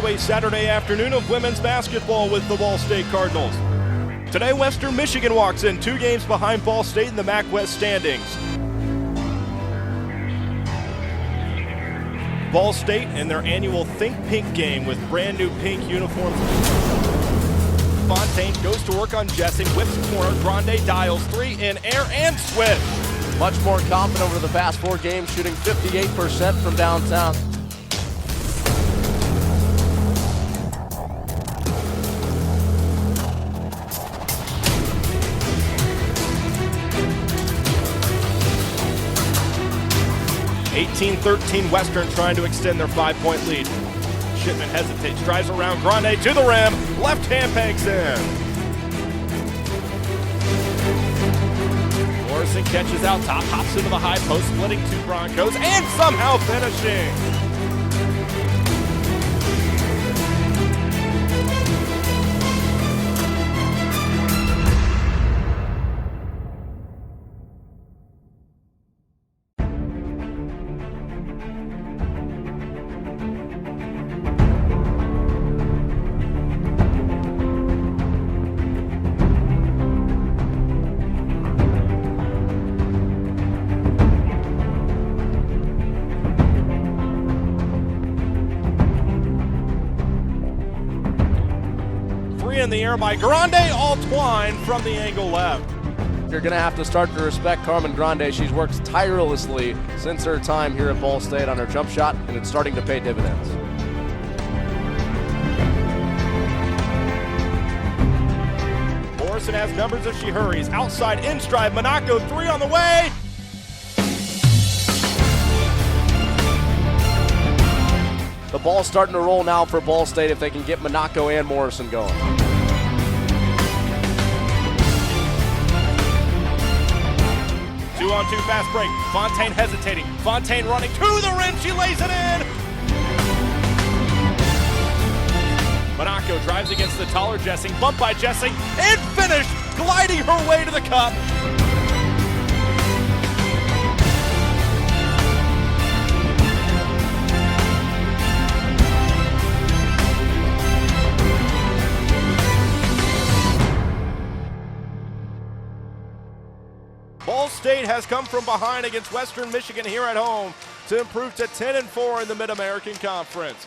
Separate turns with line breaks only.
to a Saturday afternoon of women's basketball with the Ball State Cardinals. Today, Western Michigan walks in 2 games behind Ball State in the MAC West standings. Ball State in their annual Think Pink game with brand new pink uniforms. Fontaine goes to work on Jessing, whips corner, Grande dials 3 in air and swish.
Much more confident over the past 4 games, shooting 58% from downtown.
(18-13) Western trying to extend their 5-point lead. Shipman hesitates, drives around Grande to the rim, left hand banks in. Morrison catches out top, hops into the high post, splitting 2 Broncos, and somehow finishing. In the air by Grande, all twine from the angle left.
You're going to have to start to respect Carmen Grande. She's worked tirelessly since her time here at Ball State on her jump shot, and it's starting to pay dividends.
Morrison has numbers as she hurries. Outside in stride, Monaco 3 on the way.
The ball's starting to roll now for Ball State if they can get Monaco and Morrison going.
2-on-2 fast break. Fontaine hesitating. Fontaine running to the rim. She lays it in. Monaco drives against the taller Jessing. Bumped by Jessing. And finished. Gliding her way to the cup. Ball State has come from behind against Western Michigan here at home to improve to 10-4 in the Mid-American Conference.